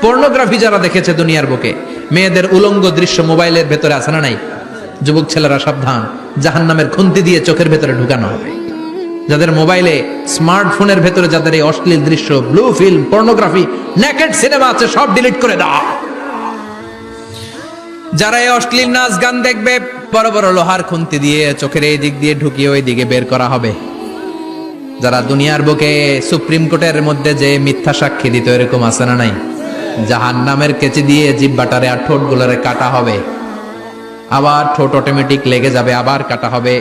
Pornography যারা দেখেছে দুনিয়ার বুকে, মেয়েদের উলঙ্গ দৃশ্য মোবাইলের ভেতরে আছে না নাই? যুবক ছেলেরা সাবধান, জাহান্নামের খুন্তি দিয়ে চোখের ভেতরে ঢুকানো হবে। যাদের মোবাইলে, স্মার্টফোনের ভেতরে যাদের এই অশ্লীল দৃশ্য, blue film, pornography, naked cinema আছে, সব ডিলিট করে দাও। যারা এই অশ্লীল নাচ গান দেখবে, বড় বড় লোহার খুন্তি দিয়ে চোখের এই দিক দিয়ে ঢুকিয়ে ওই দিকে বের করা হবে। যারা দুনিয়ার বুকে সুপ্রিম কোর্টের মধ্যে যে মিথ্যা সাক্ষী দিত, এরকম আছে না নাই? জাহান্নামের কেচি দিয়ে জিহ্বাটারে আর ঠোঁট গুলোরে কাটা হবে, আবার ঠোঁট অটোমেটিক লেগে যাবে, আবার কাটা হবে।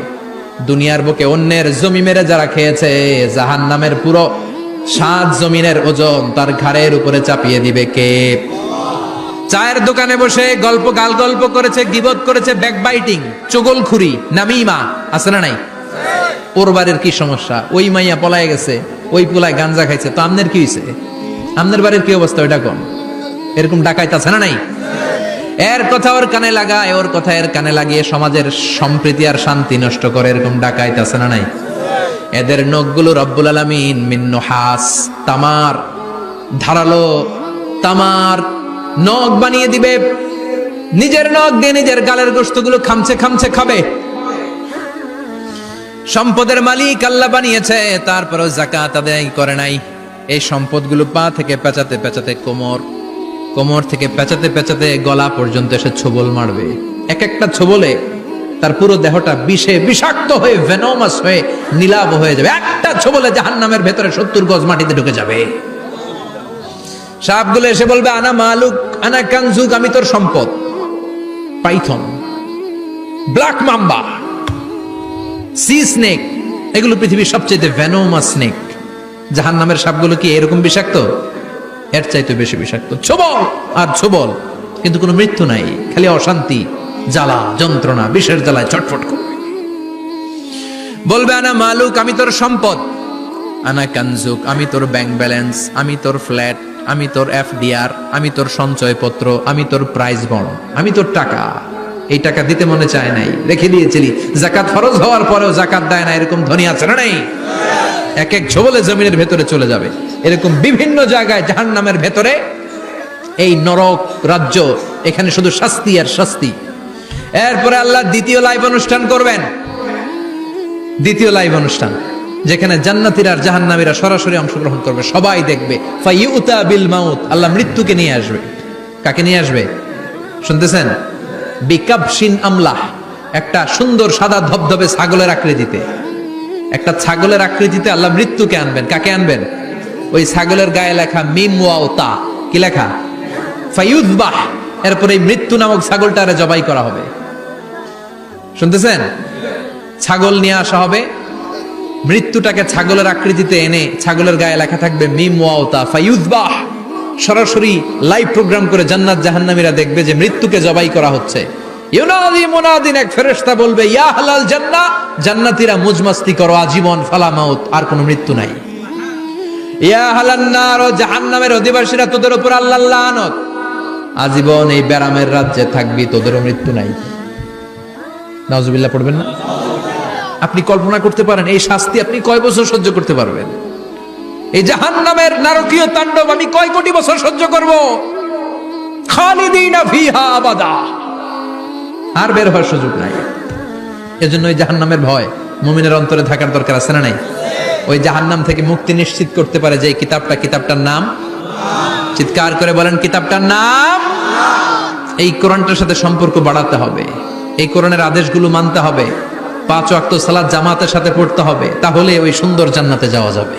দুনিয়ার বুকে অন্যের জমি মেরে যারা খেয়েছে, জাহান্নামের পুরো 7 জমিনের ওজন তার ঘাড়ের উপরে চাপিয়ে দিবে কে? চায়ের দোকানে বসে গল্প করেছে, গীবত করেছে, ব্যাকবাইটিং, চুগলখুরি, নামিমা, আছে না নাই? ওর বাড়ির কি সমস্যা, ওই মাইয়া পলায় গেছে, ওই পোলায় গাঞ্জা খাইছে, তো আমনের কি হইছে? আমনের বাড়ির কি অবস্থা ওইটা কোন? এরকম ডাকাইত আছে না নাই? এর কথা ওর কানে লাগায়, ওর কথা এর কানে লাগিয়ে সমাজের সম্প্রীতি আর শান্তি নষ্ট করে, এরকম ডাকাইত আছে না নাই? এদের নখগুলো রব্বুল আলামিন মিন নুহাস, তামার, ধারালো তামার নখ বানিয়ে দিবে। নিজের নখ দিয়ে নিজের গালের গোশতগুলো খামছে খামছে খাবে। সম্পদের মালিক আল্লাহ বানিয়েছে, তারপরও যাকাত আদায় করে নাই। এই সম্পদগুলো পা থেকে পেঁচাতে পেঁচাতে কোমর থেকে পেঁচাতে পেঁচাতে গলা পর্যন্ত এসে ছোবল মারবে। এক একটা ছোবলে তার পুরো দেহটা বিষে বিষাক্ত হয়ে, ভেনোমাস হয়ে, নীলাভ হয়ে যাবে। একটা ছোবলে জাহান্নামের ভেতরে 70 গজ মাটিতে ঢুকে যাবে। সাপগুলো এসে বলবে, আনা মালুক, আনা কানজুক, আমি তোর সম্পদ। Python, black mamba, C snake, এগুলো পৃথিবীর সবচেয়ে ভেনোমাস স্নেক। জাহান্নামের সাপগুলো কি এরকম বিষাক্ত? এর চাইতে বেশি বিষাক্ত। ছোবল আর ছোবল, কিন্তু কোনো মৃত্যু নাই, খালি অশান্তি, জ্বালা যন্ত্রণা, বিষের জ্বালায় ছটফট করবে। বলবে, আনা মালুক, আমি তোর সম্পদ। আনা কানজুক, আমি তোর ব্যাংক ব্যালেন্স, আমি তোর ফ্ল্যাট, আমি তোর এফডিআর, আমি তোর সঞ্চয়পত্র, আমি তোর প্রাইজ বন্ড, আমি তোর টাকা। এই টাকা দিতে মনে চায় নাই, রেখে দিয়েছিলি। যাকাত ফরজ হওয়ার পরেও যাকাত দেয় না, এরকম ধনী আছে না নাই? এক এক ছোবলে জমিনের ভেতরে চলে যাবে। এরকম বিভিন্ন জায়গায় জাহান্নামের ভেতরে এই নরক রাজ্য, এখানে শুধু শাস্তি আর শাস্তি। এরপরে আল্লাহ দ্বিতীয় লাইভ অনুষ্ঠান করবেন। দ্বিতীয় লাইভ অনুষ্ঠান, যেখানে জান্নাতীরা আর জাহান্নামীরা সরাসরি অংশগ্রহণ করবে, সবাই দেখবে। ফাইউতা বিল মাউত, আল্লাহ মৃত্যুকে নিয়ে আসবে। কাকে নিয়ে আসবে শুনতেছেন? বিকাবশিন আমলাহ, একটা সুন্দর সাদা ধবধবে ছাগলের আকৃতিতে, একটা ছাগলের আকৃতিতে আল্লাহ মৃত্যুকে আনবেন। কাকে আনবেন? ওই ছাগলের গায়ে লেখা মিম ওয়াও তা, কি লেখা? ফায়ুযবাহ। এরপরে এই মৃত্যু নামক ছাগলটারে জবাই করা হবে। শুনতেছেন? ছাগল নিয়ে আসা হবে, মৃত্যুটাকে ছাগলের আকৃতিতে এনে ছাগলের গায়ে লেখা থাকবে মিম ওয়াও তা ফায়ুযবাহ। সরাসরি লাইভ প্রোগ্রাম করে জান্নাত জাহান্নামীরা দেখবে যে মৃত্যুকে জবাই করা হচ্ছে। ইউনাদি মুনাদিন, এক ফেরেশতা বলবে, ইয়া আহলাল জান্নাহ, জান্নাতীরা মুজমাস্তি করো আজীবন, ফালা মাউত, আর কোনো মৃত্যু নাই। ইয়া আহলান নার, জাহান্নামের অধিবাসীরা, তোদের উপর আল্লাহর লানত, আজীবন এই ব্যারামের রাজ্যে থাকবি, তোদেরও মৃত্যু নাই। নাউজুবিল্লাহ পড়বেন না? আপনি কল্পনা করতে পারেন এই শাস্তি আপনি কয় বছর সহ্য করতে পারবেন? এই জাহান্নামের নারকীয় তাণ্ডব আমি কয় কোটি বছর সহ্য করব? খালিদিনা ফিহা আবাদা, আর বের হওয়ার সুযোগ নাই। এজন্য ওই জাহান্নামের ভয় মুমিনের অন্তরে থাকার দরকার আছে না নাই? ওই জাহান্নাম থেকে মুক্তি নিশ্চিত করতে পারে যে কিতাবটার নাম, চিৎকার করে বলেন, কিতাবটার নাম। এই কোরআনটার সাথে সম্পর্ক বাড়াতে হবে, এই কোরআনের আদেশগুলো মানতে হবে, 5 ওয়াক্ত সালাত জামাতের সাথে পড়তে হবে, তাহলে ওই সুন্দর জান্নাতে যাওয়া যাবে।